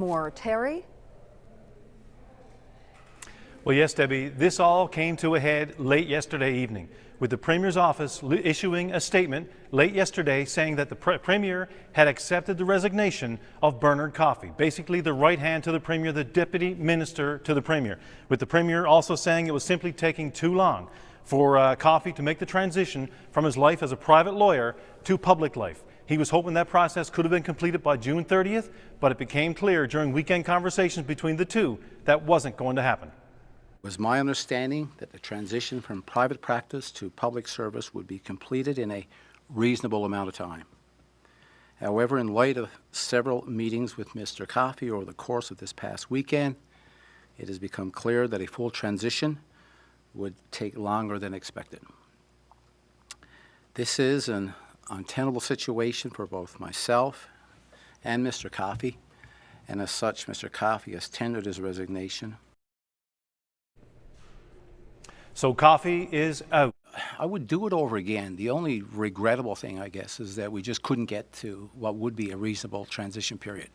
More. Terry? Well, yes, Debbie, this all came to a head late yesterday evening, with the Premier's office issuing a statement late yesterday saying that the Premier had accepted the resignation of Bernard Coffey, basically the right hand to the Premier, the Deputy Minister to the Premier, with the Premier also saying it was simply taking too long for Coffey to make the transition from his life as a private lawyer to public life. He was hoping that process could have been completed by June 30th, but it became clear during weekend conversations between the two that wasn't going to happen. It was my understanding that the transition from private practice to public service would be completed in a reasonable amount of time. However, in light of several meetings with Mr. Coffey over the course of this past weekend, it has become clear that a full transition would take longer than expected. This is an untenable situation for both myself and Mr. Coffey, and as such, Mr. Coffey has tendered his resignation. So Coffey is out. I would do it over again. The only regrettable thing, I guess, is that we just couldn't get to what would be a reasonable transition period.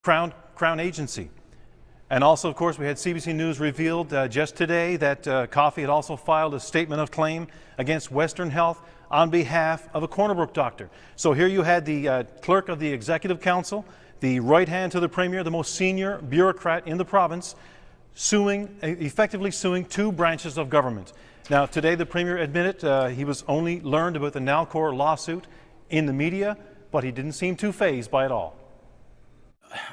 Crown Agency. And also, of course, we had CBC News revealed just today that Coffey had also filed a statement of claim against Western Health on behalf of a Corner Brook doctor. So here you had the clerk of the Executive Council, the right hand to the Premier, the most senior bureaucrat in the province, effectively suing two branches of government. Now, today the Premier admitted he was only learned about the Nalcor lawsuit in the media, but he didn't seem too fazed by it all.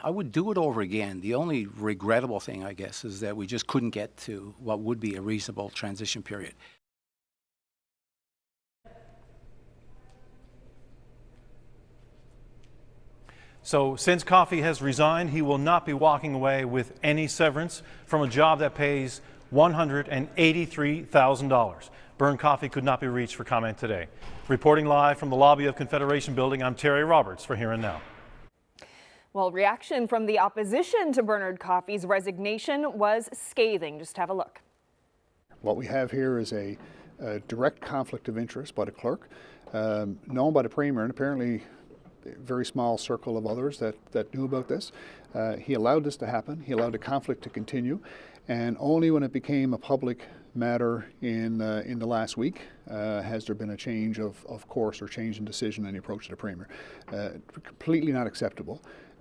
I would do it over again. The only regrettable thing, I guess, is that we just couldn't get to what would be a reasonable transition period. So since Coffey has resigned, he will not be walking away with any severance from a job that pays $183,000. Bern Coffey could not be reached for comment today. Reporting live from the lobby of Confederation Building, I'm Terry Roberts for Here and Now. Well, reaction from the opposition to Bernard Coffey's resignation was scathing. Just have a look. What we have here is a direct conflict of interest by the clerk, known by the Premier, and apparently a very small circle of others that knew about this. He allowed this to happen. He allowed the conflict to continue, and only when it became a public matter in the last week has there been a change of course or change in decision in the approach to the Premier. Completely not acceptable.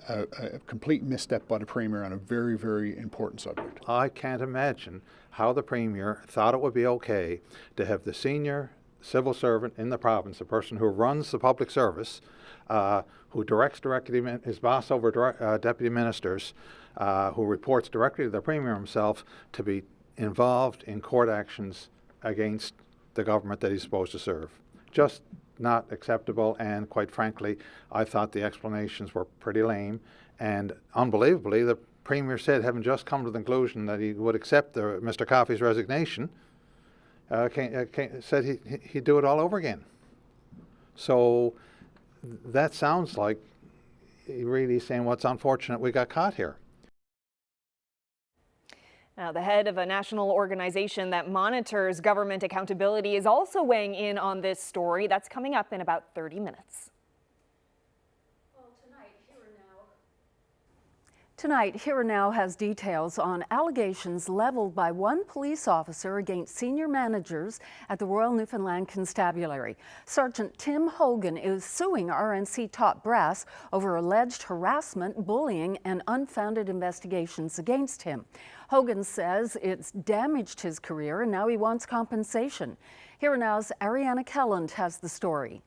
A complete misstep by the Premier on a very, very important subject. I can't imagine how the Premier thought it would be okay to have the senior civil servant in the province, the person who runs the public service, who directs directly his boss over deputy ministers, who reports directly to the Premier himself, to be involved in court actions against the government that he's supposed to serve. Just not acceptable, and quite frankly, I thought the explanations were pretty lame, and unbelievably, the Premier said, having just come to the conclusion that he would accept Mr. Coffey's resignation, said he'd do it all over again. So that sounds like really saying, what's unfortunate we got caught here. Now, the head of a national organization that monitors government accountability is also weighing in on this story. That's coming up in about 30 minutes. Tonight, Here and Now has details on allegations leveled by one police officer against senior managers at the Royal Newfoundland Constabulary. Sergeant Tim Hogan is suing RNC top brass over alleged harassment, bullying, and unfounded investigations against him. Hogan says it's damaged his career and now he wants compensation. Here and Now's Ariana Kelland has the story.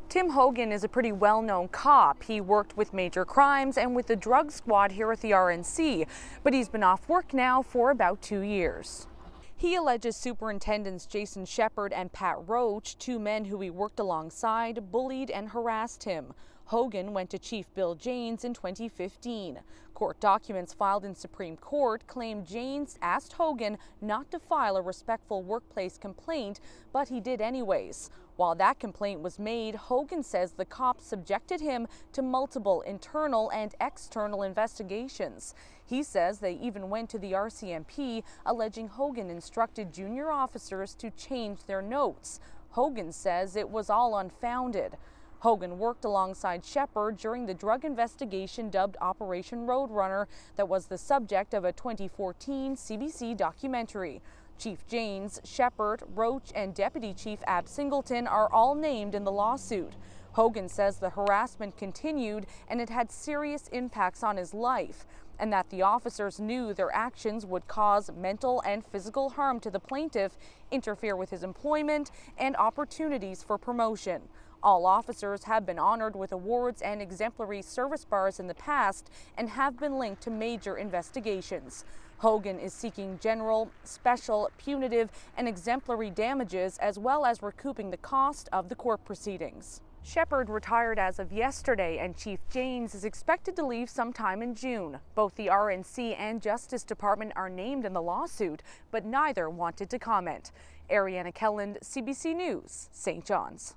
Tim Hogan is a pretty well-known cop. He worked with major crimes and with the drug squad here at the RNC, but he's been off work now for about 2 years. He alleges Superintendents Jason Shepard and Pat Roach, two men who he worked alongside, bullied and harassed him. Hogan went to Chief Bill Janes in 2015. Court documents filed in Supreme Court claim Janes asked Hogan not to file a respectful workplace complaint, but he did anyways. While that complaint was made, Hogan says the cops subjected him to multiple internal and external investigations. He says they even went to the RCMP, alleging Hogan instructed junior officers to change their notes. Hogan says it was all unfounded. Hogan worked alongside Shepherd during the drug investigation dubbed Operation Roadrunner that was the subject of a 2014 CBC documentary. Chief Janes, Shepherd, Roach, and Deputy Chief Ab Singleton are all named in the lawsuit. Hogan says the harassment continued and it had serious impacts on his life, and that the officers knew their actions would cause mental and physical harm to the plaintiff, interfere with his employment, and opportunities for promotion. All officers have been honored with awards and exemplary service bars in the past and have been linked to major investigations. Hogan is seeking general, special, punitive, and exemplary damages, as well as recouping the cost of the court proceedings. Shepherd retired as of yesterday, and Chief Janes is expected to leave sometime in June. Both the RNC and Justice Department are named in the lawsuit, but neither wanted to comment. Ariana Kelland, CBC News, St. John's.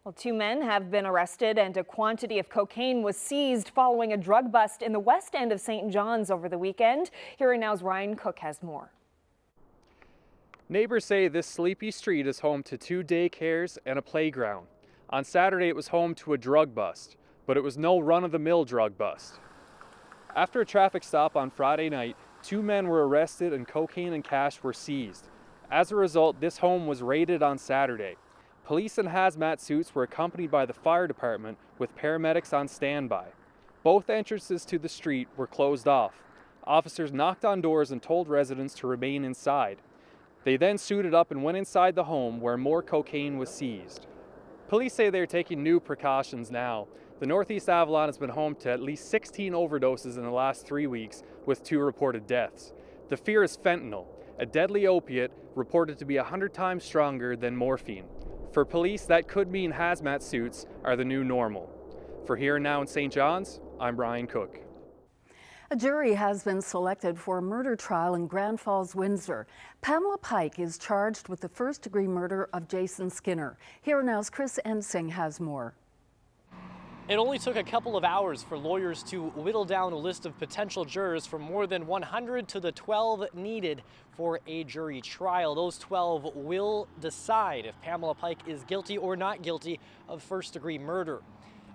Well, 2 men have been arrested and a quantity of cocaine was seized following a drug bust in the west end of St. John's over the weekend. Here Now's Ryan Cook has more. Neighbors say this sleepy street is home to 2 daycares and a playground. On Saturday, it was home to a drug bust, but it was no run-of-the-mill drug bust. After a traffic stop on Friday night, 2 men were arrested and cocaine and cash were seized. As a result, this home was raided on Saturday. Police in hazmat suits were accompanied by the fire department with paramedics on standby. Both entrances to the street were closed off. Officers knocked on doors and told residents to remain inside. They then suited up and went inside the home where more cocaine was seized. Police say they are taking new precautions now. The Northeast Avalon has been home to at least 16 overdoses in the last 3 weeks, with 2 reported deaths. The fear is fentanyl, a deadly opiate reported to be 100 times stronger than morphine. For police, that could mean hazmat suits are the new normal. For Here and Now in St. John's, I'm Brian Cook. A jury has been selected for a murder trial in Grand Falls, Windsor. Pamela Pike is charged with the first-degree murder of Jason Skinner. Here Now's Chris Ensing has more. It only took a couple of hours for lawyers to whittle down a list of potential jurors from more than 100 to the 12 needed for a jury trial. Those 12 will decide if Pamela Pike is guilty or not guilty of first-degree murder.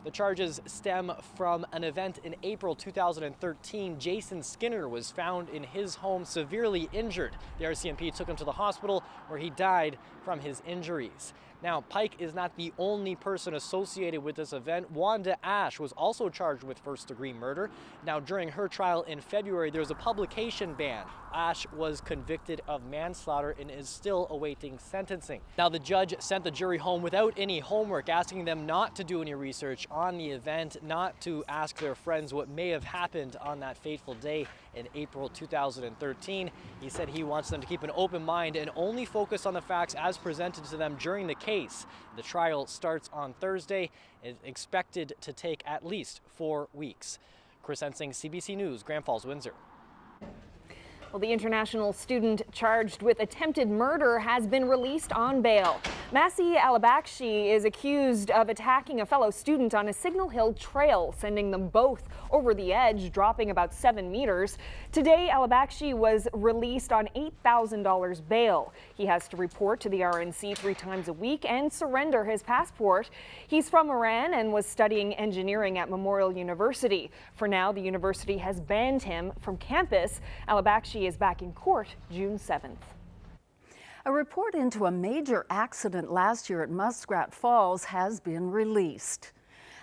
The charges stem from an event in April 2013. Jason Skinner was found in his home severely injured. The RCMP took him to the hospital where he died from his injuries. Now, Pike is not the only person associated with this event. Wanda Ash was also charged with first-degree murder. Now, during her trial in February, there was a publication ban. Ash was convicted of manslaughter and is still awaiting sentencing. Now, the judge sent the jury home without any homework, asking them not to do any research on the event, not to ask their friends what may have happened on that fateful day in April 2013. He said he wants them to keep an open mind and only focus on the facts as presented to them during the case. The trial starts on Thursday. It's expected to take at least 4 weeks. Chris Ensing, CBC News, Grand Falls, Windsor. Well, the international student charged with attempted murder has been released on bail. Masih Alabakshi is accused of attacking a fellow student on a Signal Hill trail, sending them both over the edge, dropping about 7 meters. Today, Alabakshi was released on $8,000 bail. He has to report to the RNC 3 times a week and surrender his passport. He's from Iran and was studying engineering at Memorial University. For now, the university has banned him from campus. Alabakshi is back in court June 7th. A report into a major accident last year at Muskrat Falls has been released.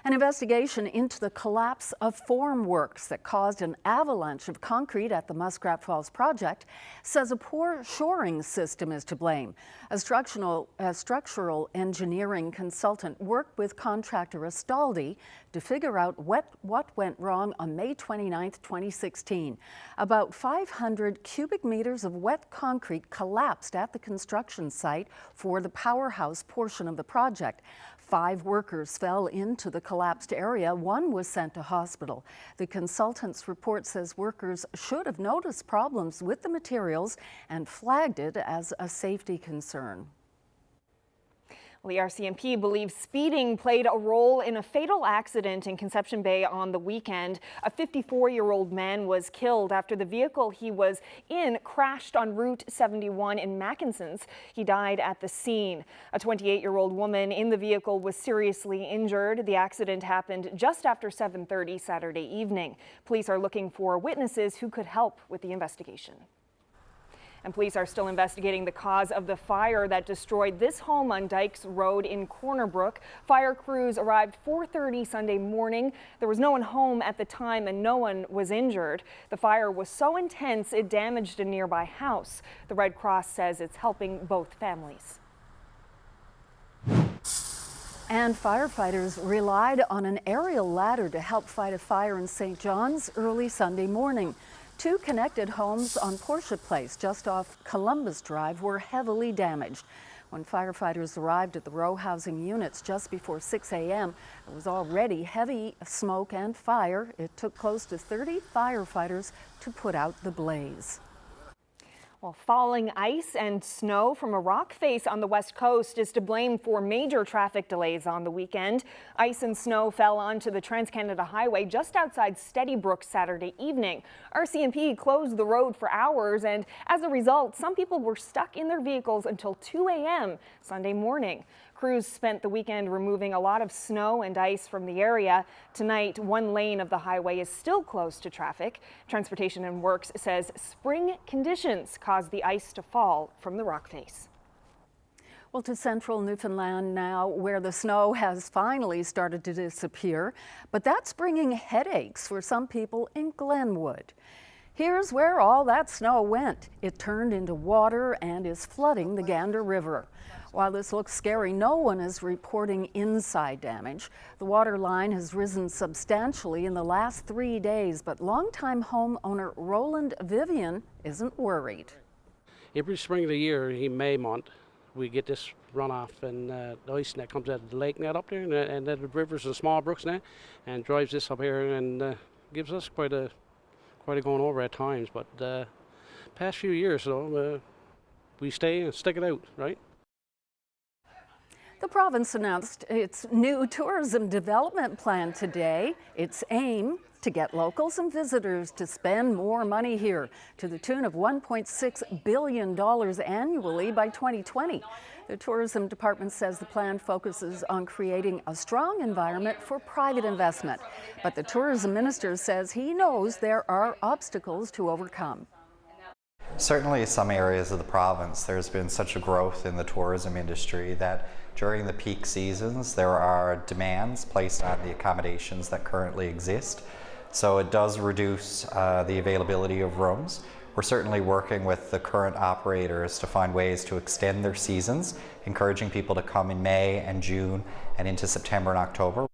An investigation into the collapse of formworks that caused an avalanche of concrete at the Muskrat Falls project says a poor shoring system is to blame. A structural engineering consultant worked with contractor Astaldi to figure out what went wrong on May 29, 2016. About 500 cubic meters of wet concrete collapsed at the construction site for the powerhouse portion of the project. 5 workers fell into the collapsed area. 1 was sent to hospital. The consultant's report says workers should have noticed problems with the materials and flagged it as a safety concern. Well, the RCMP believes speeding played a role in a fatal accident in Conception Bay on the weekend. A 54-year-old man was killed after the vehicle he was in crashed on Route 71 in Mackenson's. He died at the scene. A 28-year-old woman in the vehicle was seriously injured. The accident happened just after 7:30 Saturday evening. Police are looking for witnesses who could help with the investigation. And police are still investigating the cause of the fire that destroyed this home on Dykes Road in Corner Brook. Fire crews arrived 4:30 Sunday morning. There was no one home at the time and no one was injured. The fire was so intense it damaged a nearby house. The Red Cross says it's helping both families. And firefighters relied on an aerial ladder to help fight a fire in St. John's early Sunday morning. 2 connected homes on Portia Place, just off Columbus Drive, were heavily damaged. When firefighters arrived at the row housing units just before 6 a.m., there was already heavy smoke and fire. It took close to 30 firefighters to put out the blaze. Well, falling ice and snow from a rock face on the west coast is to blame for major traffic delays on the weekend. Ice and snow fell onto the Trans-Canada Highway just outside Steadybrook Saturday evening. RCMP closed the road for hours, and as a result, some people were stuck in their vehicles until 2 a.m. Sunday morning. Crews spent the weekend removing a lot of snow and ice from the area. Tonight, 1 lane of the highway is still closed to traffic. Transportation and Works says spring conditions caused the ice to fall from the rock face. Well, to central Newfoundland now, where the snow has finally started to disappear, but that's bringing headaches for some people in Glenwood. Here's where all that snow went. It turned into water and is flooding the Gander River. While this looks scary, no one is reporting inside damage. The water line has risen substantially in the last 3 days, but longtime homeowner Roland Vivian isn't worried. Every spring of the year, in May month, we get this runoff and the ice that comes out of the lake net up there, and the rivers and small brooks now, and drives this up here and gives us quite a going over at times. But past few years, though, we stay and stick it out, right? The province announced its new tourism development plan today. Its aim to get locals and visitors to spend more money here, to the tune of $1.6 billion annually by 2020. The tourism department says the plan focuses on creating a strong environment for private investment. But the tourism minister says he knows there are obstacles to overcome. Certainly some areas of the province, there's been such a growth in the tourism industry that during the peak seasons there are demands placed on the accommodations that currently exist. So it does reduce the availability of rooms. We're certainly working with the current operators to find ways to extend their seasons, encouraging people to come in May and June and into September and October.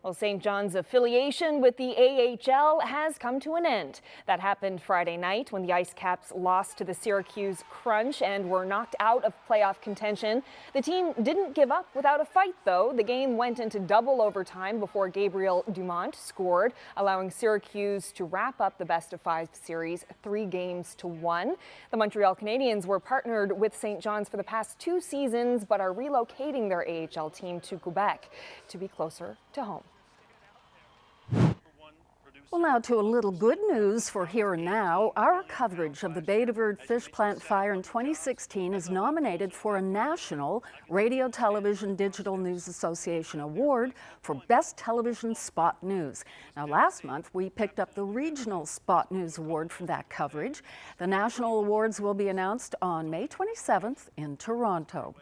Well, St. John's affiliation with the AHL has come to an end. That happened Friday night when the Ice Caps lost to the Syracuse Crunch and were knocked out of playoff contention. The team didn't give up without a fight, though. The game went into double overtime before Gabriel Dumont scored, allowing Syracuse to wrap up the best-of-5 series 3-1. The Montreal Canadiens were partnered with St. John's for the past 2 seasons, but are relocating their AHL team to Quebec to be closer to home. Well, now to a little good news for here and now. Our coverage of the Bay de Verde fish plant fire in 2016 is nominated for a national Radio Television Digital News Association award for Best Television Spot News. Now, last month we picked up the Regional Spot News Award for that coverage. The national awards will be announced on May 27th in Toronto.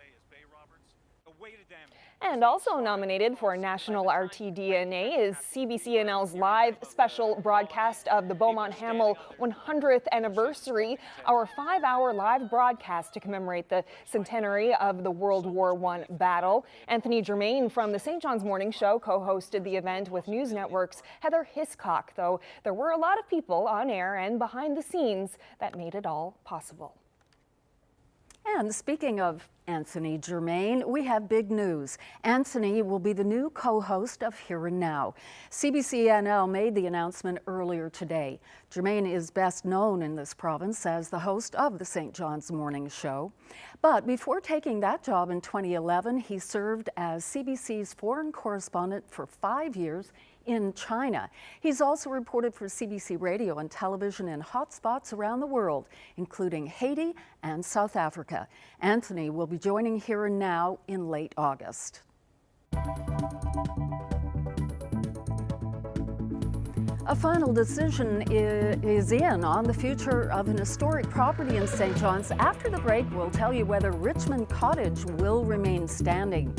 And also nominated for National RTDNA is CBC NL's live special broadcast of the Beaumont Hamel 100th anniversary, our 5-hour live broadcast to commemorate the centenary of the World War I battle. Anthony Germain from the St. John's Morning Show co-hosted the event with News Network's Heather Hiscock, though there were a lot of people on air and behind the scenes that made it all possible. And speaking of Anthony Germain, we have big news. Anthony will be the new co-host of Here and Now. CBC NL made the announcement earlier today. Germain is best known in this province as the host of the St. John's Morning Show. But before taking that job in 2011, he served as CBC's foreign correspondent for 5 years in China. He's also reported for CBC Radio and television in hotspots around the world, including Haiti and South Africa. Anthony will be joining Here and Now in late August. A final decision is in on the future of an historic property in St. John's. After the break, we'll tell you whether Richmond Cottage will remain standing.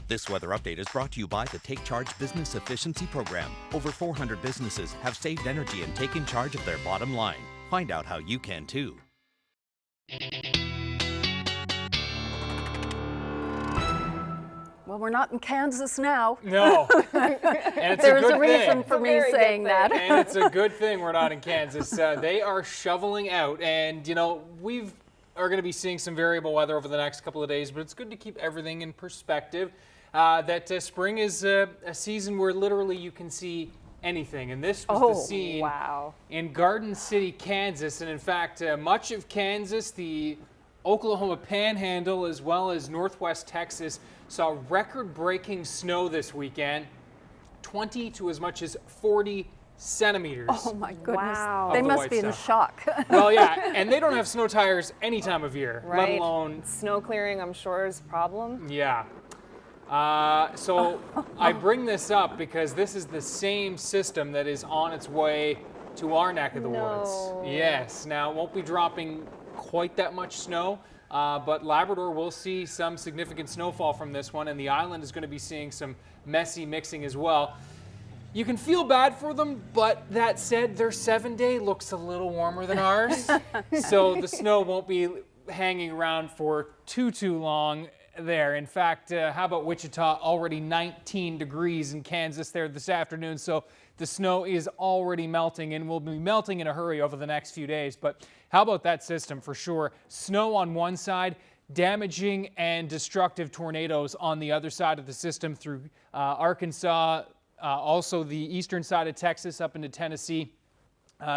This weather update is brought to you by the Take Charge Business Efficiency Program. Over 400 businesses have saved energy and taken charge of their bottom line. Find out how you can too. Well, we're not in Kansas now. No. And it's There's a good a reason thing. for me saying that. And it's a good thing we're not in Kansas. They are shoveling out, and you know, are going to be seeing some variable weather over the next couple of days, but it's good to keep everything in perspective. That spring is a season where literally you can see anything, and this was the scene in Garden City, Kansas, and in fact, much of Kansas, the Oklahoma Panhandle, as well as Northwest Texas, saw record-breaking snow this weekend, 20 to as much as 40 centimeters. Oh my goodness. Wow. They Of the must white be in stuff. shock. Well, yeah, and they don't have snow tires any time of year, let Right. alone, Snow clearing, I'm sure, is a problem. yeah. So I bring this up because this is the same system that is on its way to our neck of the woods. Yes, now it won't be dropping quite that much snow, but Labrador will see some significant snowfall from this one, and the island is going to be seeing some messy mixing as well. You can feel bad for them, but that said, their 7-day looks a little warmer than ours, so the snow won't be hanging around for too long there. In fact, how about Wichita? Already 19 degrees in Kansas there this afternoon, so the snow is already melting and will be melting in a hurry over the next few days. But how about that system for sure? Snow on one side, damaging and destructive tornadoes on the other side of the system through Arkansas, also the eastern side of Texas up into Tennessee.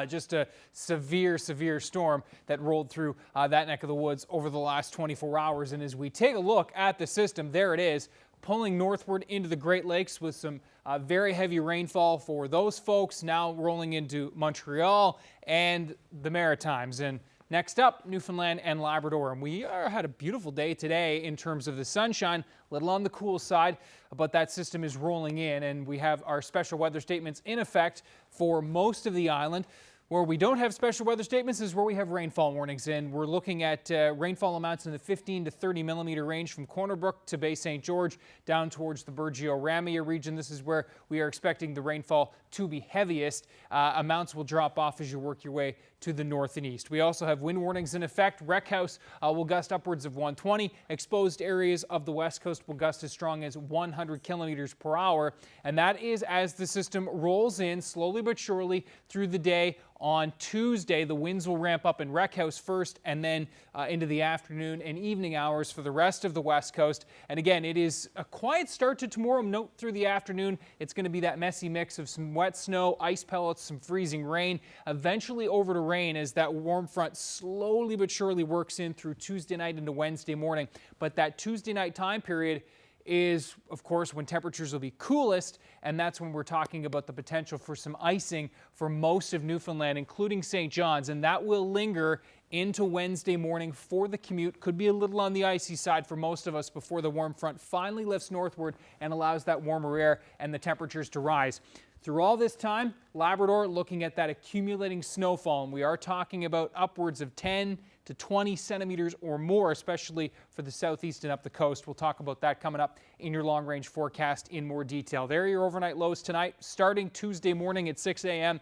Just a severe storm that rolled through that neck of the woods over the last 24 hours. And as we take a look at the system, there it is, pulling northward into the Great Lakes with some very heavy rainfall for those folks, now rolling into Montreal and the Maritimes. And next up, Newfoundland and Labrador. And we had a beautiful day today in terms of the sunshine, a little on the cool side, but that system is rolling in, and we have our special weather statements in effect for most of the island. Where we don't have special weather statements is where we have rainfall warnings, and we're looking at rainfall amounts in the 15 to 30 millimeter range from Corner Brook to Bay St. George down towards the Burgeo-Ramea region. This is where we are expecting the rainfall to be heaviest. Amounts will drop off as you work your way to the north and east. We also have wind warnings in effect. Wreck House will gust upwards of 120. Exposed areas of the west coast will gust as strong as 100 kilometers per hour. And that is as the system rolls in slowly but surely through the day. On Tuesday, the winds will ramp up in Wreck House first, and then into the afternoon and evening hours for the rest of the west coast. And again, it is a quiet start to tomorrow. Note through the afternoon, it's going to be that messy mix of some wet snow, ice pellets, some freezing rain, eventually over to rain as that warm front slowly but surely works in through Tuesday night into Wednesday morning. But that Tuesday night time period is, of course, when temperatures will be coolest, and that's when we're talking about the potential for some icing for most of Newfoundland, including St. John's, and that will linger into Wednesday morning for the commute. Could be a little on the icy side for most of us before the warm front finally lifts northward and allows that warmer air and the temperatures to rise. Through all this time, Labrador looking at that accumulating snowfall, and we are talking about upwards of 10 to 20 centimeters or more, especially for the southeast and up the coast. We'll talk about that coming up in your long-range forecast in more detail. There are your overnight lows tonight, starting Tuesday morning at 6 a.m.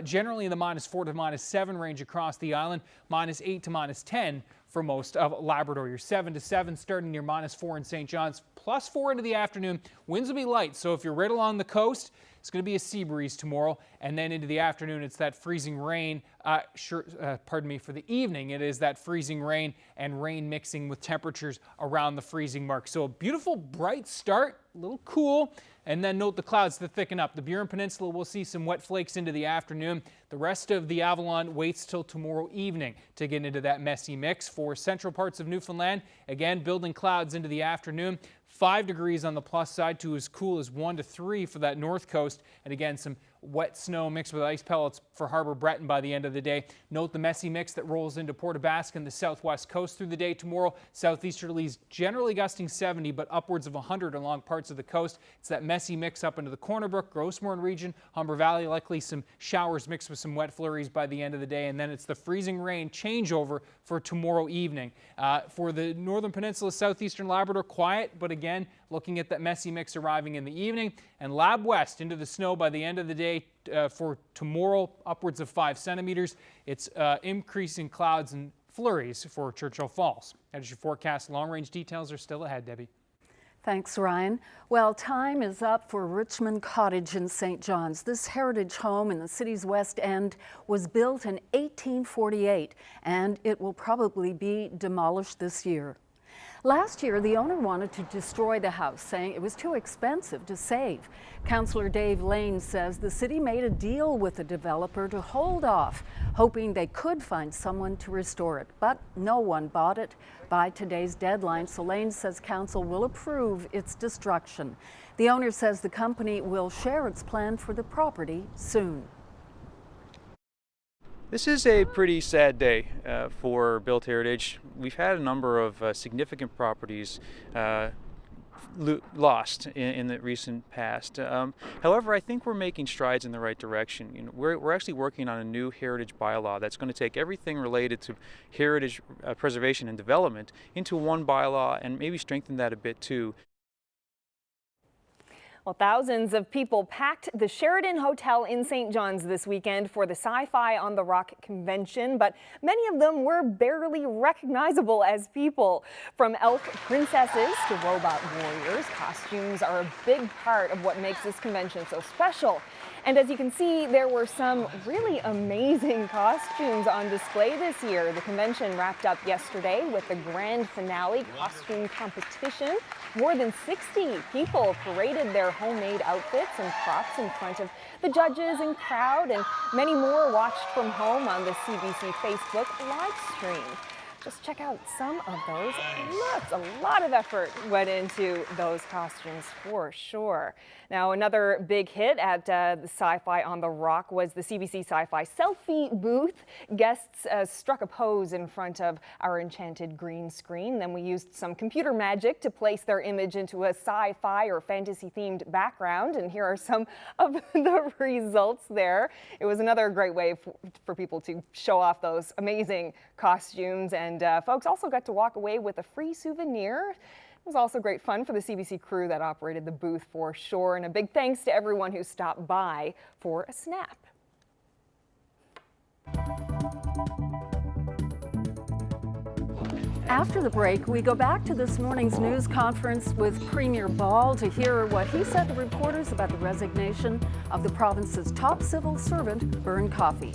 Generally in the -4 to -7 range across the island, -8 to -10 for most of Labrador. Your 7 to 7 starting near -4 in St. John's, +4 into the afternoon. Winds will be light, so if you're right along the coast, it's going to be a sea breeze tomorrow, and then into the afternoon, it's that freezing rain. For the evening, it is that freezing rain and rain mixing with temperatures around the freezing mark. So a beautiful, bright start, a little cool, and then note the clouds that thicken up. The Burin Peninsula will see some wet flakes into the afternoon. The rest of the Avalon waits till tomorrow evening to get into that messy mix. For central parts of Newfoundland, again, building clouds into the afternoon. 5 degrees on the plus side to as cool as 1 to 3 for that north coast. And again, some wet snow mixed with ice pellets for Harbor Breton by the end of the day. Note the messy mix that rolls into Port aux Basques and the southwest coast through the day tomorrow. Southeasterlies generally gusting 70, but upwards of 100 along parts of the coast. It's that messy mix up into the Corner Brook, Grossmoorn region, Humber Valley, likely some showers mixed with some wet flurries by the end of the day. And then it's the freezing rain changeover for tomorrow evening. For the northern peninsula, southeastern Labrador, quiet, but again, looking at that messy mix arriving in the evening. And Lab West into the snow by the end of the day for tomorrow, upwards of 5 centimeters. It's increasing clouds and flurries for Churchill Falls. As your forecast, long-range details are still ahead, Debbie. Thanks, Ryan. Well, time is up for Richmond Cottage in St. John's. This heritage home in the city's west end was built in 1848, and it will probably be demolished this year. Last year, the owner wanted to destroy the house, saying it was too expensive to save. Councillor Dave Lane says the city made a deal with the developer to hold off, hoping they could find someone to restore it. But no one bought it by today's deadline, so Lane says council will approve its destruction. The owner says the company will share its plan for the property soon. This is a pretty sad day for Built Heritage. We've had a number of significant properties lost in the recent past. However, I think we're making strides in the right direction. You know, we're actually working on a new heritage bylaw that's going to take everything related to heritage preservation and development into one bylaw and maybe strengthen that a bit too. Well, thousands of people packed the Sheraton Hotel in St. John's this weekend for the Sci-Fi on the Rock convention, but many of them were barely recognizable as people. From elf princesses to robot warriors, costumes are a big part of what makes this convention so special. And as you can see, there were some really amazing costumes on display this year. The convention wrapped up yesterday with the grand finale costume competition. More than 60 people paraded their homemade outfits and props in front of the judges and crowd, and many more watched from home on the CBC Facebook live stream. Just check out some of those looks. A lot of effort went into those costumes for sure. Now, another big hit at the Sci-Fi on the Rock was the CBC Sci-Fi selfie booth. Guests struck a pose in front of our enchanted green screen. Then we used some computer magic to place their image into a sci-fi or fantasy-themed background. And here are some of the results there. It was another great way for people to show off those amazing costumes. And folks also got to walk away with a free souvenir. It was also great fun for the CBC crew that operated the booth for sure. And a big thanks to everyone who stopped by for a snap. After the break, we go back to this morning's news conference with Premier Ball to hear what he said to reporters about the resignation of the province's top civil servant, Coffey.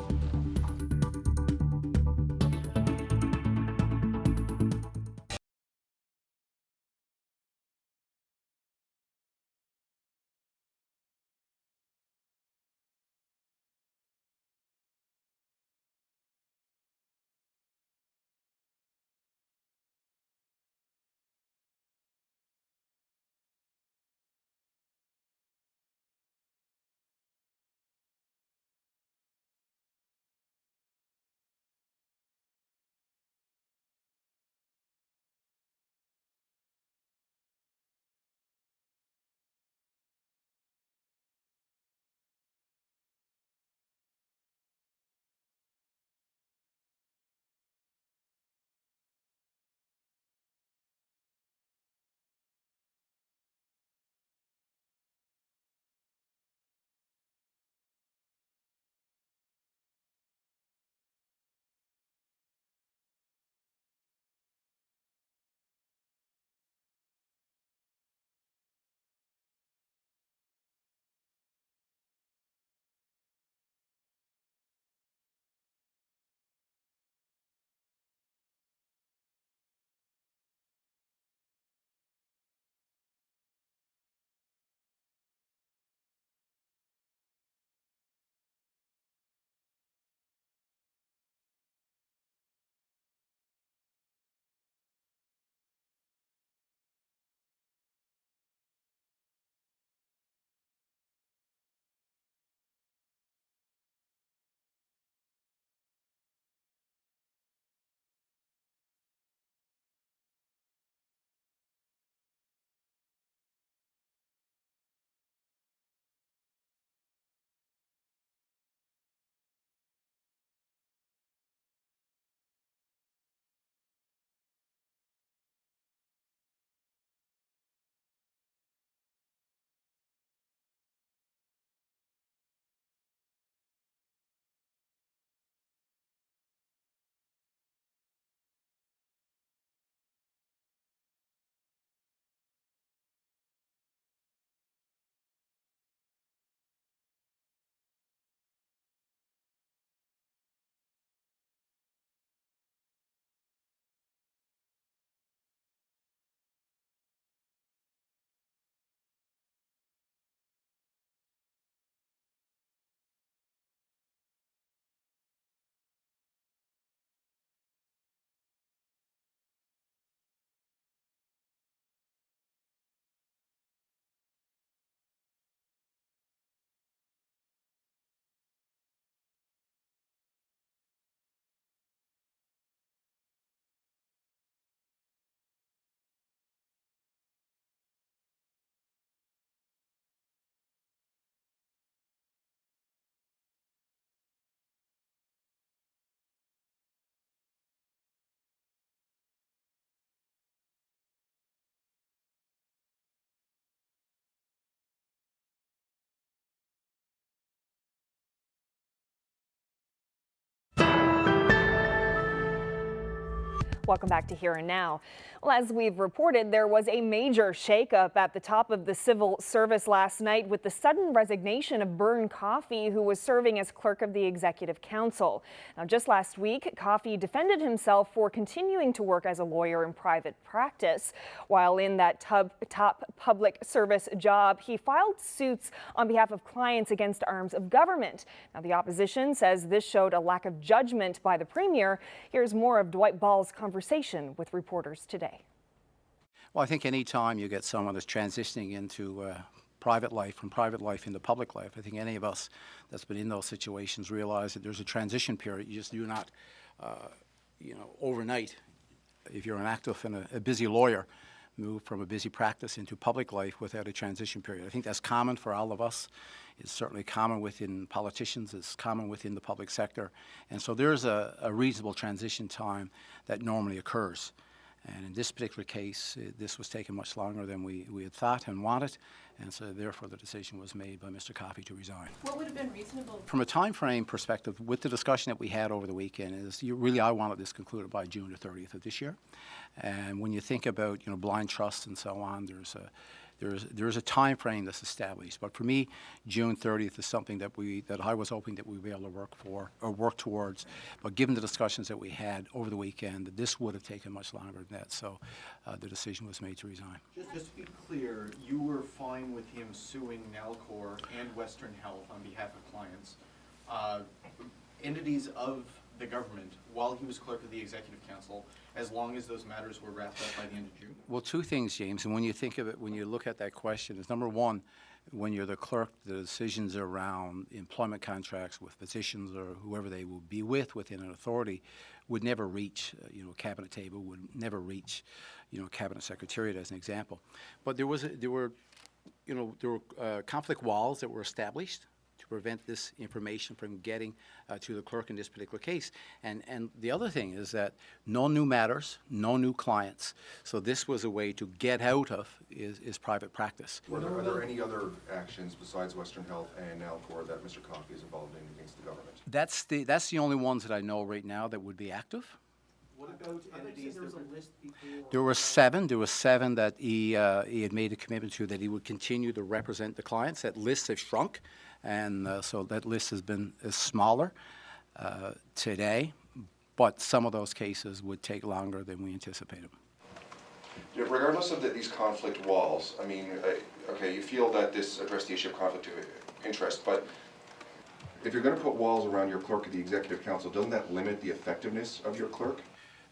Welcome back to Here and Now. Well, as we've reported, there was a major shakeup at the top of the civil service last night with the sudden resignation of Coffey, who was serving as clerk of the Executive Council. Now, just last week, Coffey defended himself for continuing to work as a lawyer in private practice. While in that top public service job, he filed suits on behalf of clients against arms of government. Now, the opposition says this showed a lack of judgment by the Premier. Here's more of Dwight Ball's conversation with reporters today. Well, I think any time you get someone that's transitioning into private life, from private life into public life, I think any of us that's been in those situations realize that there's a transition period. You just do not, overnight, if you're an active and a busy lawyer, move from a busy practice into public life without a transition period. I think that's common for all of us. It's certainly common within politicians. It's common within the public sector. And so there's a reasonable transition time that normally occurs. And in this particular case, this was taking much longer than we had thought and wanted, and so therefore the decision was made by Mr. Coffey to resign. What would have been reasonable? From a time frame perspective, with the discussion that we had over the weekend, I wanted this concluded by June the 30th of this year. And when you think about blind trust and so on, there's a time frame that's established. But for me, June 30th is something that I was hoping that we would be able to work towards. But given the discussions that we had over the weekend, this would have taken much longer than that. So the decision was made to resign. Just to be clear, you were fine with him suing Nalcor and Western Health on behalf of clients, entities of the government, while he was clerk of the Executive Council, as long as those matters were wrapped up by the end of June? Well, two things, James, and when you think of it, when you look at that question, is number one, when you're the clerk, the decisions around employment contracts with physicians or whoever they will be within an authority would never reach, a cabinet table, would never reach, cabinet secretariat as an example. But there were conflict walls that were established to prevent this information from getting to the clerk in this particular case. And the other thing is that no new matters, no new clients. So this was a way to get out of is private practice. Are there any other actions besides Western Health and Nalcor that Mr. Coffey is involved in against the government? That's the only ones that I know right now that would be active. What about entities that There were seven. There were seven that he had made a commitment to that he would continue to represent the clients. That list has shrunk, and so that list is smaller today. But some of those cases would take longer than we anticipated. Yeah, regardless of these conflict walls, I mean, okay, you feel that this addressed the issue of conflict of interest, but if you're going to put walls around your clerk of the Executive Council, doesn't that limit the effectiveness of your clerk?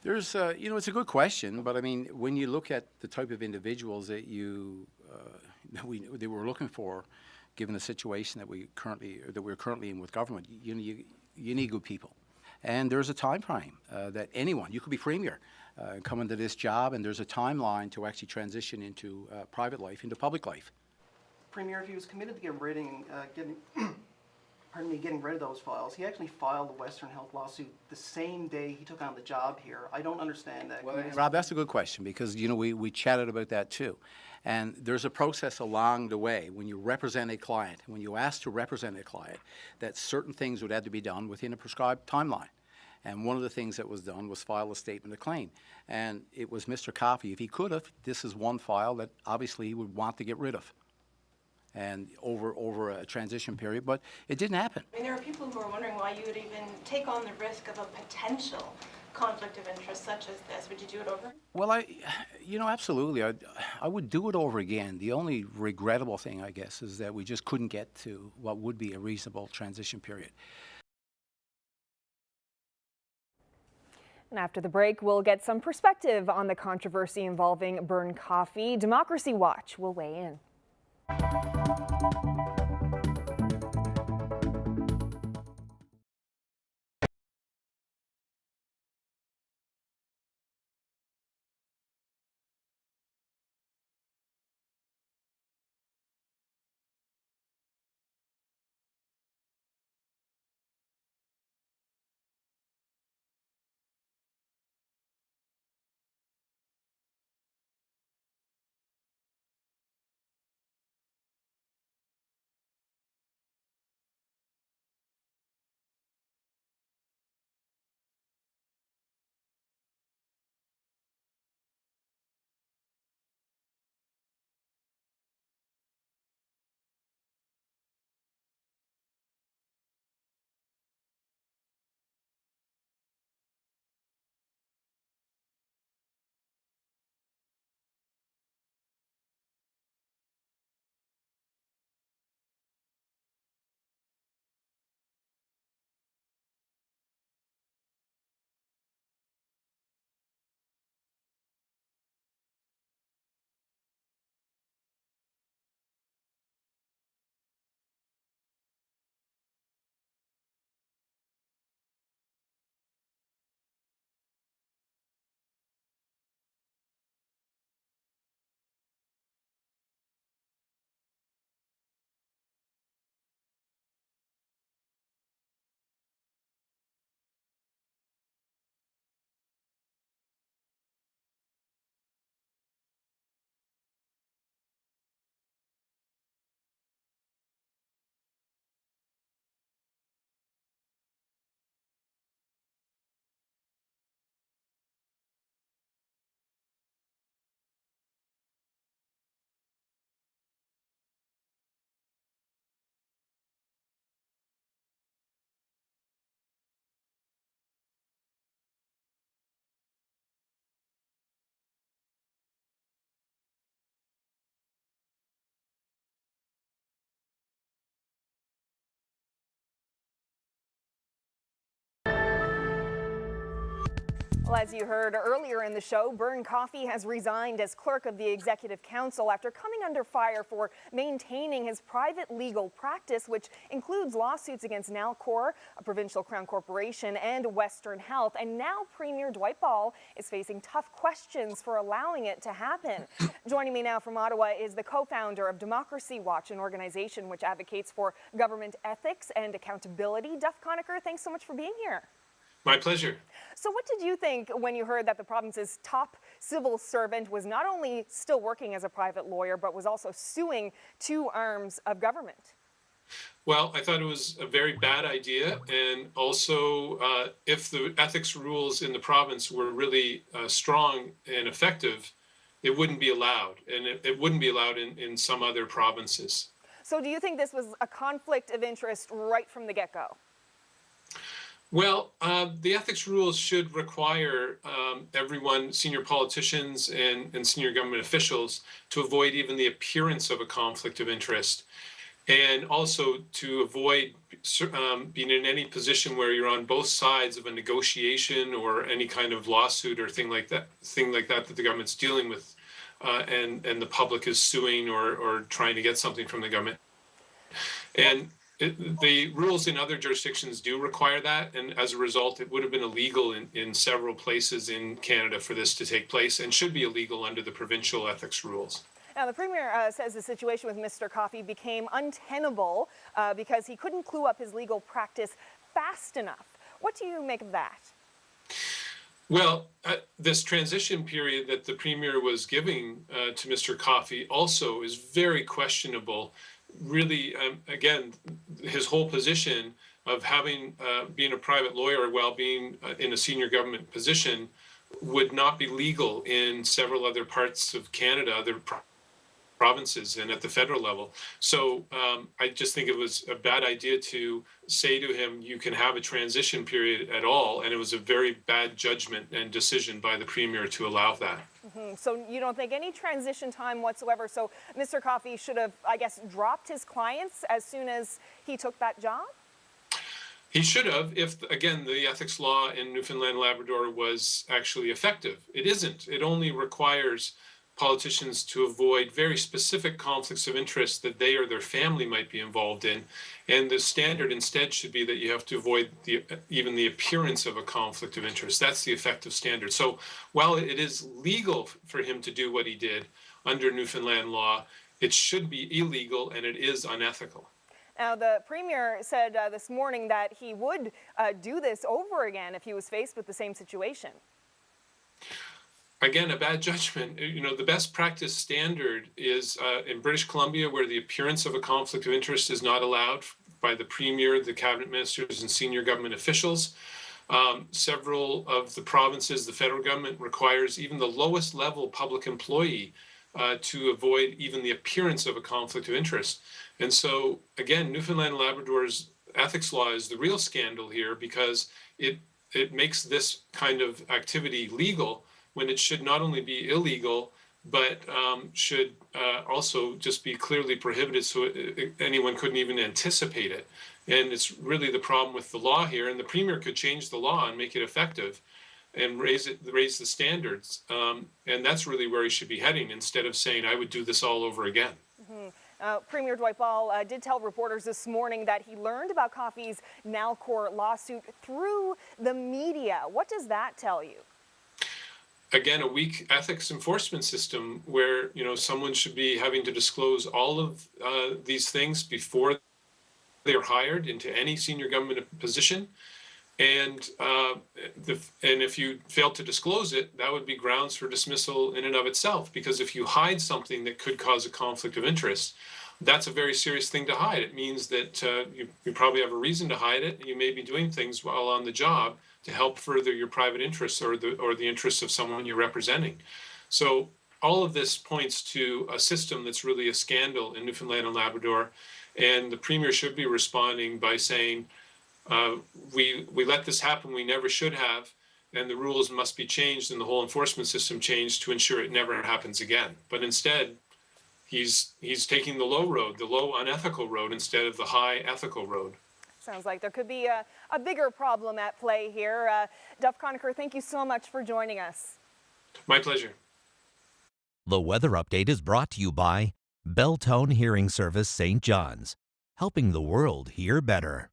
There's, it's a good question, but I mean, when you look at the type of individuals that they were looking for, given the situation that we're currently in with government, you need good people, and there's a time frame that anyone, you could be premier, come into this job, and there's a timeline to actually transition into private life, into public life. Premier, if he was committed to getting rid of those files, he actually filed the Western Health lawsuit the same day he took on the job here. I don't understand that. Well, Rob, that's a good question because, we chatted about that too. And there's a process along the way when you represent a client, when you ask to represent a client, that certain things would have to be done within a prescribed timeline. And one of the things that was done was file a statement of claim. And it was Mr. Coffey, if he could have, this is one file that obviously he would want to get rid of. And over a transition period, but it didn't happen. I mean, there are people who are wondering why you would even take on the risk of a potential conflict of interest such as this. Would you do it over? Well, absolutely. I would do it over again. The only regrettable thing, I guess, is that we just couldn't get to what would be a reasonable transition period. And after the break, we'll get some perspective on the controversy involving Coffey. Democracy Watch will weigh in. Well, as you heard earlier in the show, Coffey has resigned as clerk of the Executive Council after coming under fire for maintaining his private legal practice, which includes lawsuits against Nalcor, a provincial crown corporation, and Western Health. And now Premier Dwight Ball is facing tough questions for allowing it to happen. Joining me now from Ottawa is the co-founder of Democracy Watch, an organization which advocates for government ethics and accountability. Duff Conacher, thanks so much for being here. My pleasure. So what did you think when you heard that the province's top civil servant was not only still working as a private lawyer, but was also suing two arms of government? Well, I thought it was a very bad idea. And also, if the ethics rules in the province were really strong and effective, it wouldn't be allowed. And it wouldn't be allowed in some other provinces. So do you think this was a conflict of interest right from the get-go? Well, the ethics rules should require everyone, senior politicians and senior government officials, to avoid even the appearance of a conflict of interest, and also to avoid being in any position where you're on both sides of a negotiation or any kind of lawsuit or thing like that that the government's dealing with, and the public is suing or trying to get something from the government. And the rules in other jurisdictions do require that, and as a result, it would have been illegal in several places in Canada for this to take place, and should be illegal under the provincial ethics rules. Now, the Premier says the situation with Mr. Coffey became untenable because he couldn't clue up his legal practice fast enough. What do you make of that? Well, this transition period that the Premier was giving to Mr. Coffey also is very questionable. Really, again, his whole position of having being a private lawyer while being in a senior government position would not be legal in several other parts of Canada, other provinces, and at the federal level. So I just think it was a bad idea to say to him, you can have a transition period at all, and it was a very bad judgment and decision by the Premier to allow that. So you don't think any transition time whatsoever? So Mr. Coffey should have, I guess, dropped his clients as soon as he took that job? He should have, if, again, the ethics law in Newfoundland and Labrador was actually effective. It isn't. It only requires politicians to avoid very specific conflicts of interest that they or their family might be involved in. And the standard instead should be that you have to avoid even the appearance of a conflict of interest. That's the effective standard. So while it is legal for him to do what he did under Newfoundland law, it should be illegal and it is unethical. Now, the Premier said this morning that he would do this over again if he was faced with the same situation. Again, a bad judgment. You know, the best practice standard is in British Columbia, where the appearance of a conflict of interest is not allowed by the Premier, the cabinet ministers, and senior government officials. Several of the provinces, the federal government requires even the lowest level public employee to avoid even the appearance of a conflict of interest. And so, again, Newfoundland and Labrador's ethics law is the real scandal here, because it makes this kind of activity legal when it should not only be illegal, but should also just be clearly prohibited, so anyone couldn't even anticipate it. And it's really the problem with the law here, and the Premier could change the law and make it effective and raise the standards. And that's really where he should be heading, instead of saying, I would do this all over again. Premier Dwight Ball did tell reporters this morning that he learned about Coffey's Nalcor lawsuit through the media. What does that tell you? Again, a weak ethics enforcement system where, you know, someone should be having to disclose all of these things before they're hired into any senior government position. And if you fail to disclose it, that would be grounds for dismissal in and of itself. Because if you hide something that could cause a conflict of interest, that's a very serious thing to hide. It means that you probably have a reason to hide it, and you may be doing things while on the job to help further your private interests or the interests of someone you're representing. So all of this points to a system that's really a scandal in Newfoundland and Labrador, and the Premier should be responding by saying, we let this happen, we never should have, and the rules must be changed and the whole enforcement system changed to ensure it never happens again. But instead, he's taking the low road, the low unethical road, instead of the high ethical road. Sounds like there could be a bigger problem at play here. Duff Conacher, thank you so much for joining us. My pleasure. The weather update is brought to you by Belltone Hearing Service St. John's, helping the world hear better.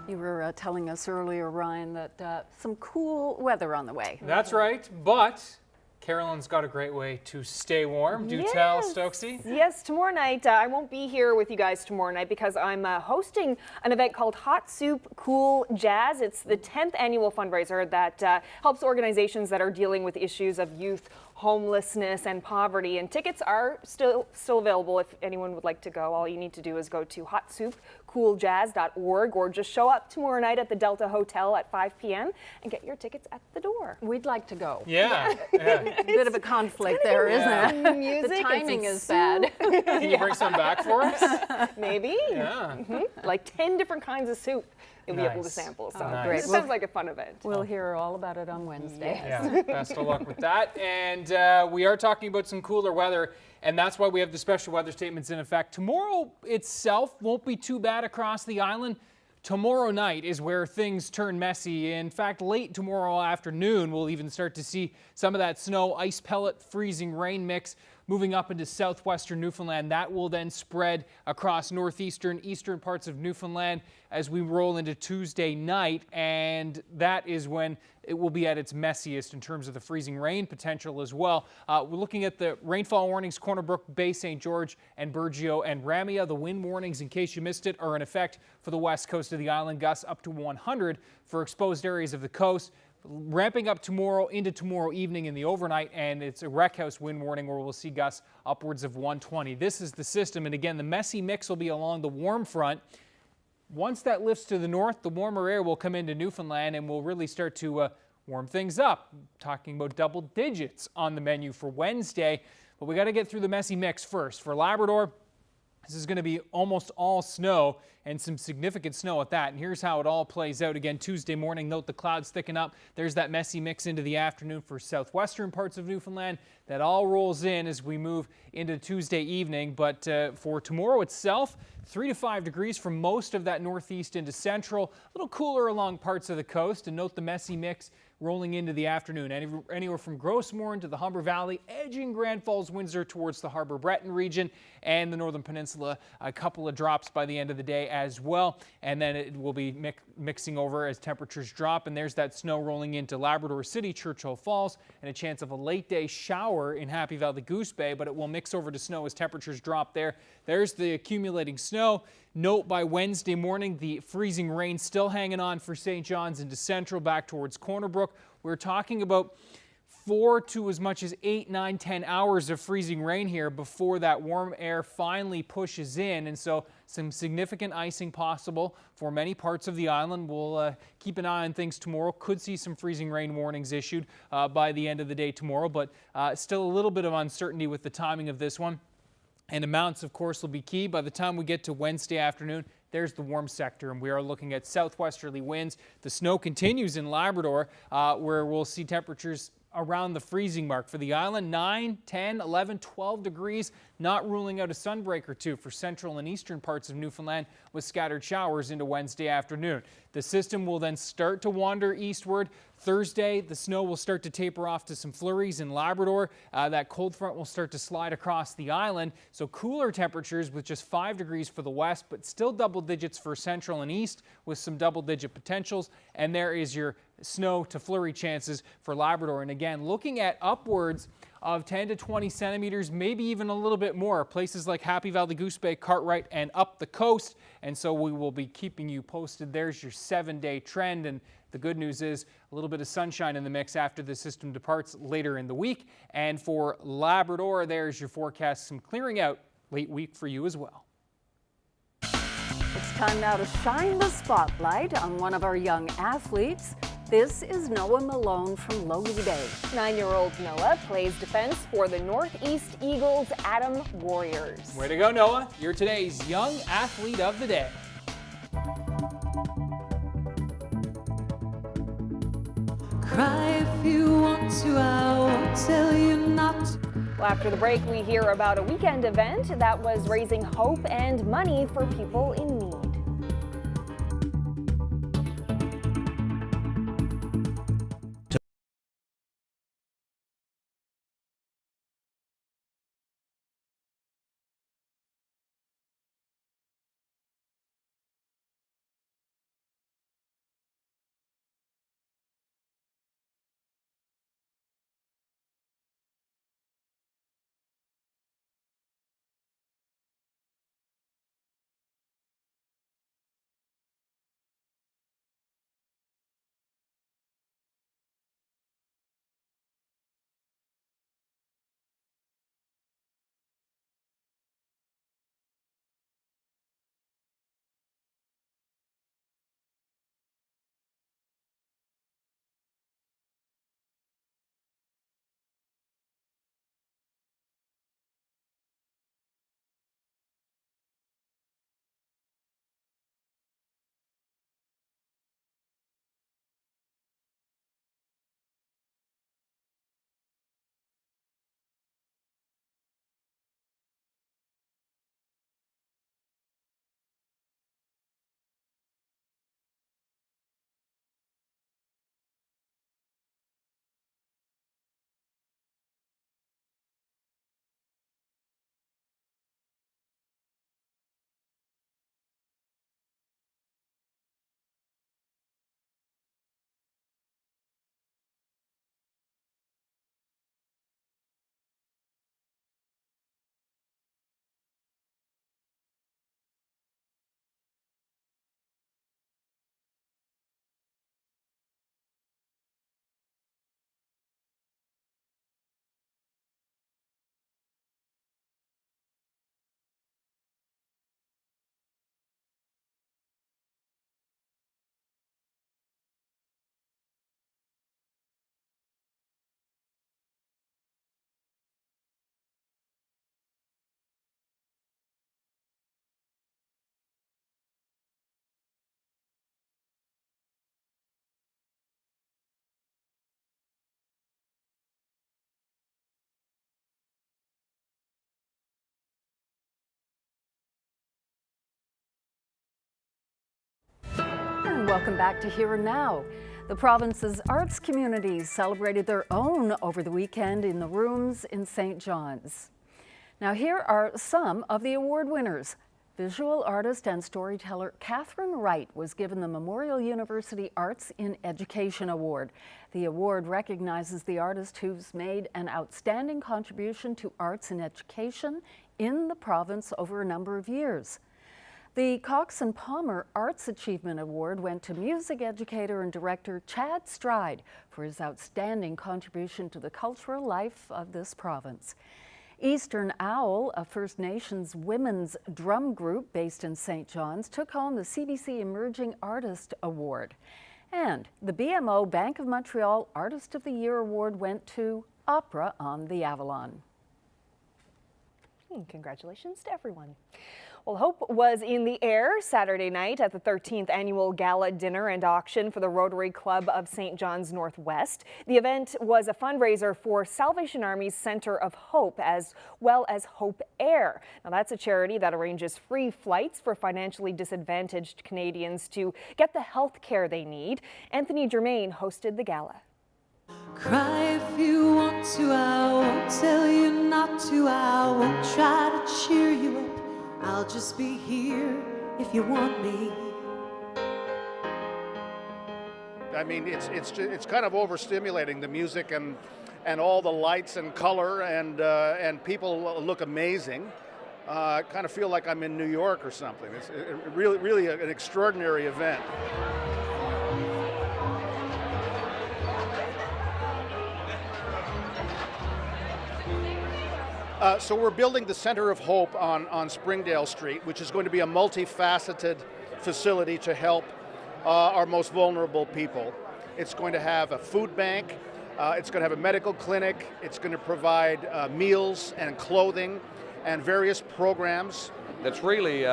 You were telling us earlier, Ryan, that some cool weather on the way. That's right, but Carolyn's got a great way to stay warm. Do tell, Stokesy. Yes, tomorrow night, I won't be here with you guys tomorrow night because I'm hosting an event called Hot Soup Cool Jazz. It's the 10th annual fundraiser that helps organizations that are dealing with issues of youth homelessness and poverty, and tickets are still available if anyone would like to go. All you need to do is go to hotsoupcooljazz.org or just show up tomorrow night at the Delta Hotel at 5 p.m. and get your tickets at the door. We'd like to go. Yeah. A bit of a conflict there, isn't it? Music, the timing and is bad. Can you bring some back for us? Maybe. Yeah. Like 10 different kinds of soup you'll be able to Nice. sample. So great. it sounds like a fun event. We'll hear all about it on Wednesday. Yeah, best of luck with that. And we are talking about some cooler weather, and that's why we have the special weather statements in effect. Tomorrow itself won't be too bad across the island. Tomorrow night is where things turn messy. In fact, late tomorrow afternoon, we'll even start to see some of that snow, ice pellet, freezing rain mix moving up into southwestern Newfoundland. That will then spread across northeastern, eastern parts of Newfoundland as we roll into Tuesday night, and that is when it will be at its messiest in terms of the freezing rain potential as well. We're looking at the rainfall warnings, Corner Brook, Bay St. George, and Burgeo and Ramia. The wind warnings, in case you missed it, are in effect for the west coast of the island, gusts up to 100 for exposed areas of the coast. Ramping up tomorrow into tomorrow evening in the overnight, and it's a wreck house wind warning where we'll see gusts upwards of 120. This is the system, and again, the messy mix will be along the warm front. Once that lifts to the north, the warmer air will come into Newfoundland and will really start to warm things up. Talking about double digits on the menu for Wednesday, but we got to get through the messy mix first. For Labrador, this is going to be almost all snow and some significant snow at that. And here's how it all plays out. Again, Tuesday morning, note the clouds thicken up. There's that messy mix into the afternoon for southwestern parts of Newfoundland. That all rolls in as we move into Tuesday evening. But for tomorrow itself, 3 to 5 degrees from most of that northeast into central. A little cooler along parts of the coast. And note the messy mix rolling into the afternoon. Anywhere from Grossmoor to the Humber Valley, edging Grand Falls, Windsor towards the Harbour Breton region and the Northern Peninsula. A couple of drops by the end of the day as well. And then it will be mixing over as temperatures drop. And there's that snow rolling into Labrador City, Churchill Falls, and a chance of a late day shower in Happy Valley Goose Bay, but it will mix over to snow as temperatures drop there. There's the accumulating snow. Note by Wednesday morning, the freezing rain still hanging on for St. John's into central back towards Corner Brook. We're talking about 4 to as much as 8, 9, 10 hours of freezing rain here before that warm air finally pushes in. And so some significant icing possible for many parts of the island. We'll keep an eye on things tomorrow. Could see some freezing rain warnings issued by the end of the day tomorrow, but still a little bit of uncertainty with the timing of this one. And amounts, of course, will be key. By the time we get to Wednesday afternoon, there's the warm sector, and we are looking at southwesterly winds. The snow continues in Labrador, where we'll see temperatures around the freezing mark for the island. 9, 10, 11, 12 degrees, not ruling out a sunbreak or two for central and eastern parts of Newfoundland with scattered showers into Wednesday afternoon. The system will then start to wander eastward. Thursday, the snow will start to taper off to some flurries in Labrador. That cold front will start to slide across the island. So cooler temperatures with just 5 degrees for the west, but still double digits for central and east with some double-digit potentials. And there is your snow to flurry chances for Labrador. And again, looking at upwards of 10 to 20 centimeters, maybe even a little bit more. Places like Happy Valley, Goose Bay, Cartwright, and up the coast. And so we will be keeping you posted. There's your 7-day trend. And the good news is a little bit of sunshine in the mix after the system departs later in the week. And for Labrador, there's your forecast, some clearing out late week for you as well. It's time now to shine the spotlight on one of our young athletes. This is Noah Malone from Logie Bay. 9-year-old Noah plays defense for the Northeast Eagles Atom Warriors. Way to go, Noah. You're today's Young Athlete of the Day. Cry if you want to, I won't tell you not to. Well, after the break, we hear about a weekend event that was raising hope and money for people in need. Welcome back to Here and Now. The province's arts communities celebrated their own over the weekend in the rooms in St. John's. Now here are some of the award winners. Visual artist and storyteller Catherine Wright was given the Memorial University Arts in Education Award. The award recognizes the artist who's made an outstanding contribution to arts and education in the province over a number of years. The Cox and Palmer Arts Achievement Award went to music educator and director Chad Stride for his outstanding contribution to the cultural life of this province. Eastern Owl, a First Nations women's drum group based in St. John's, took home the CBC Emerging Artist Award. And the BMO Bank of Montreal Artist of the Year Award went to Opera on the Avalon. Congratulations to everyone. Well, hope was in the air Saturday night at the 13th annual gala dinner and auction for the Rotary Club of St. John's Northwest. The event was a fundraiser for Salvation Army's Center of Hope, as well as Hope Air. Now, that's a charity that arranges free flights for financially disadvantaged Canadians to get the health care they need. Anthony Germain hosted the gala. Cry if you want to, I won't tell you not to, I won't try to cheer you up. I'll just be here if you want me. I mean, it's kind of overstimulating, the music and all the lights and color, and people look amazing. I kind of feel like I'm in New York or something. It's really an extraordinary event. So we're building the Center of Hope on Springdale Street, which is going to be a multifaceted facility to help our most vulnerable people. It's going to have a food bank, it's going to have a medical clinic, it's going to provide meals and clothing and various programs. It's really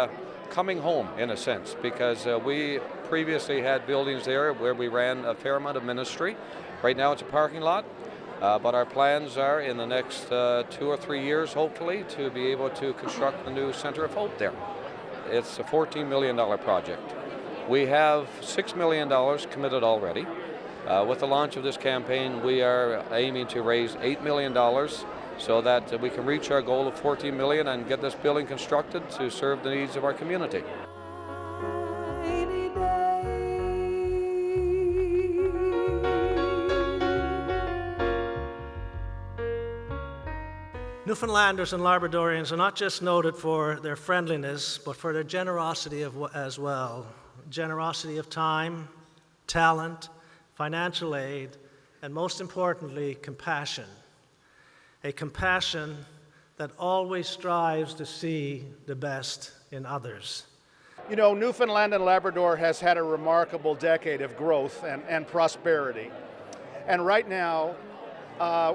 coming home in a sense, because we previously had buildings there where we ran a fair amount of ministry. Right now it's a parking lot. But our plans are in the next 2 or 3 years, hopefully, to be able to construct the new Center of Hope there. It's a $14 million project. We have $6 million committed already. With the launch of this campaign, we are aiming to raise $8 million so that we can reach our goal of $14 million and get this building constructed to serve the needs of our community. Newfoundlanders and Labradorians are not just noted for their friendliness, but for their generosity as well. Generosity of time, talent, financial aid, and most importantly, compassion. A compassion that always strives to see the best in others. You know, Newfoundland and Labrador has had a remarkable decade of growth and prosperity. And right now,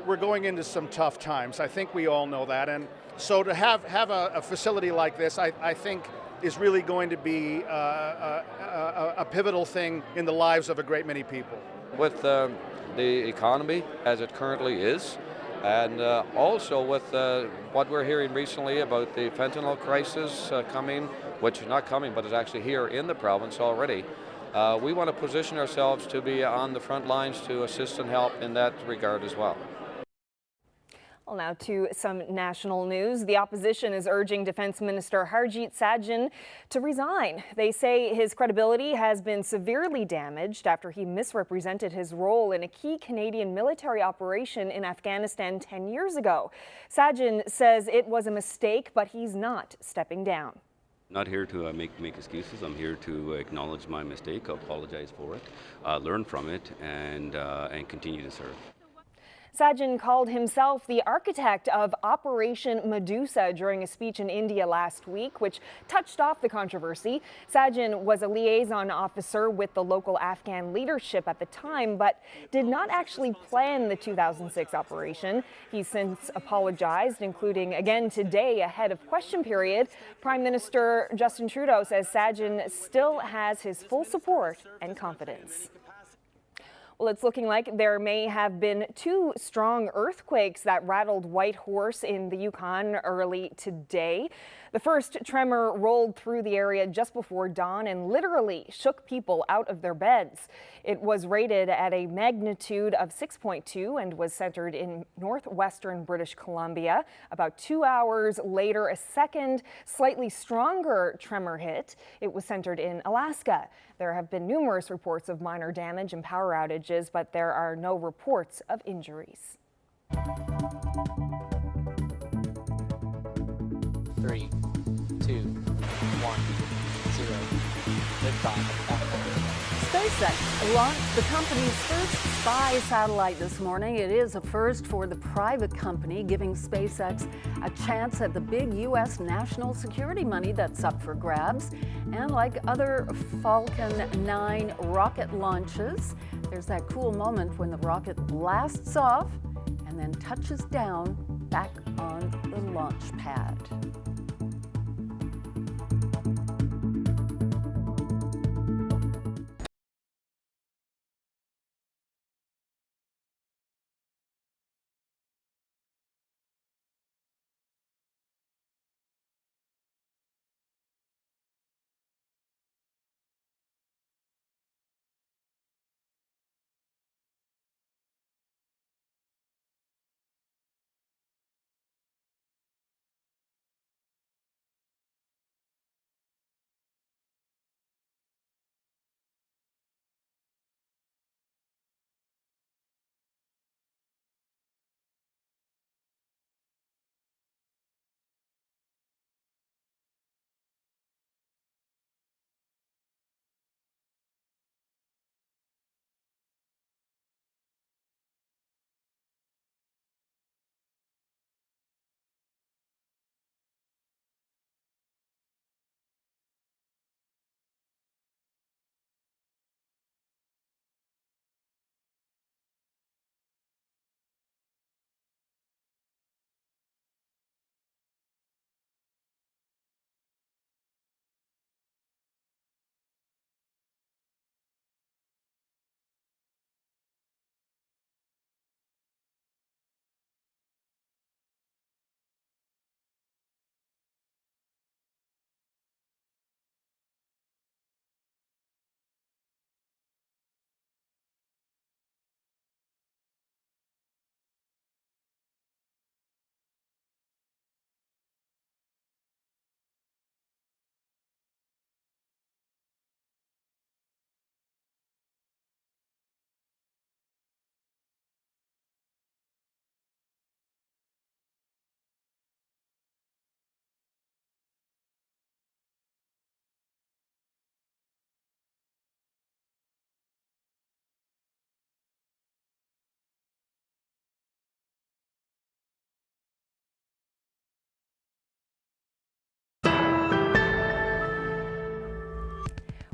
we're going into some tough times. I think we all know that. And so to have a facility like this, I think is really going to be a pivotal thing in the lives of a great many people. With the economy as it currently is, and also with what we're hearing recently about the fentanyl crisis coming, which is not coming, but is actually here in the province already, we want to position ourselves to be on the front lines to assist and help in that regard as well. Well, now to some national news. The opposition is urging Defence Minister Harjit Sajjan to resign. They say his credibility has been severely damaged after he misrepresented his role in a key Canadian military operation in Afghanistan 10 years ago. Sajjan says it was a mistake, but he's not stepping down. Not here to make excuses. I'm here to acknowledge my mistake, apologize for it, learn from it, and continue to serve. Sajjan called himself the architect of Operation Medusa during a speech in India last week, which touched off the controversy. Sajjan was a liaison officer with the local Afghan leadership at the time, but did not actually plan the 2006 operation. He's since apologized, including again today ahead of question period. Prime Minister Justin Trudeau says Sajjan still has his full support and confidence. Well, it's looking like there may have been 2 strong earthquakes that rattled Whitehorse in the Yukon early today. The first tremor rolled through the area just before dawn and literally shook people out of their beds. It was rated at a magnitude of 6.2 and was centered in northwestern British Columbia. About 2 hours later, a second, slightly stronger tremor hit. It was centered in Alaska. There have been numerous reports of minor damage and power outages, but there are no reports of injuries. 3, 2, 1, 0. Liftoff. SpaceX launched the company's first spy satellite this morning. It is a first for the private company, giving SpaceX a chance at the big U.S. national security money that's up for grabs. And like other Falcon 9 rocket launches, there's that cool moment when the rocket blasts off and then touches down back on the launch pad.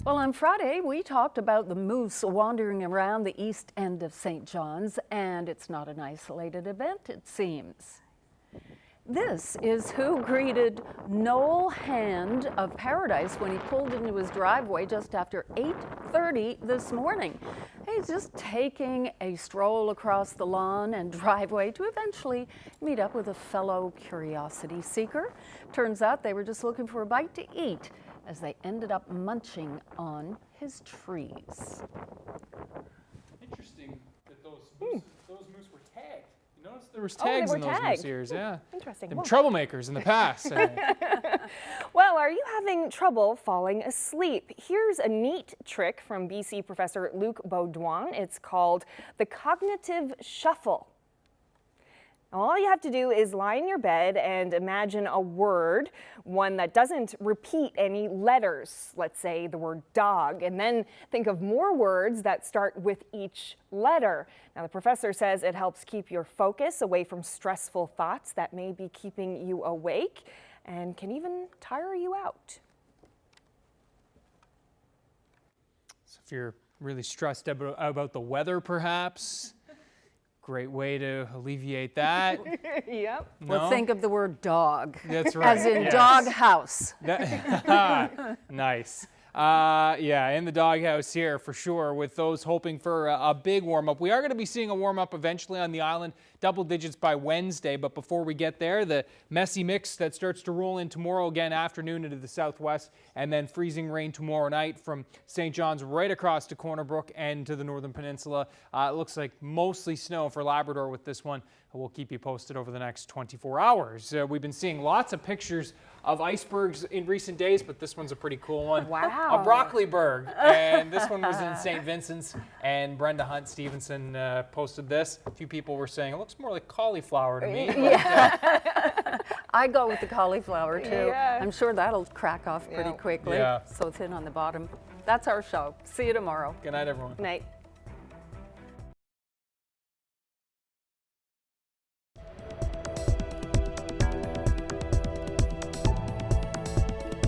Well, on Friday, we talked about the moose wandering around the east end of St. John's, and it's not an isolated event, it seems. This is who greeted Noel Hand of Paradise when he pulled into his driveway just after 8:30 this morning. He's just taking a stroll across the lawn and driveway to eventually meet up with a fellow curiosity seeker. Turns out they were just looking for a bite to eat as they ended up munching on his trees. Interesting that those moose were tagged. You notice there was Oh, they tags were in those tagged. moose ears, yeah. Interesting. They've Well- been troublemakers in the past. Well, are you having trouble falling asleep? Here's a neat trick from BC professor Luc Baudouin. It's called the cognitive shuffle. All you have to do is lie in your bed and imagine a word, one that doesn't repeat any letters, let's say the word dog, and then think of more words that start with each letter. Now, the professor says it helps keep your focus away from stressful thoughts that may be keeping you awake and can even tire you out. So if you're really stressed about the weather, perhaps, great way to alleviate that. Yep. Well, No? think of the word dog. That's right. As in yes. dog house. Nice. Yeah, in the doghouse here for sure, with those hoping for a big warm-up. We are going to be seeing a warm-up eventually on the island, double digits by Wednesday, but before we get there, the messy mix that starts to roll in tomorrow again afternoon into the southwest, and then freezing rain tomorrow night from St. John's right across to Corner Brook and to the Northern Peninsula. It looks like mostly snow for Labrador with this one. We'll keep you posted over the next 24 hours. We've been seeing lots of pictures of icebergs in recent days, but this one's a pretty cool one. Wow. A broccoli berg, and this one was in St. Vincent's, and Brenda Hunt Stevenson posted this. A few people were saying, it looks more like cauliflower to me. Yeah. I go with the cauliflower too. Yeah. I'm sure that'll crack off pretty quickly. Yeah. So thin on the bottom. That's our show. See you tomorrow. Good night, everyone. Night.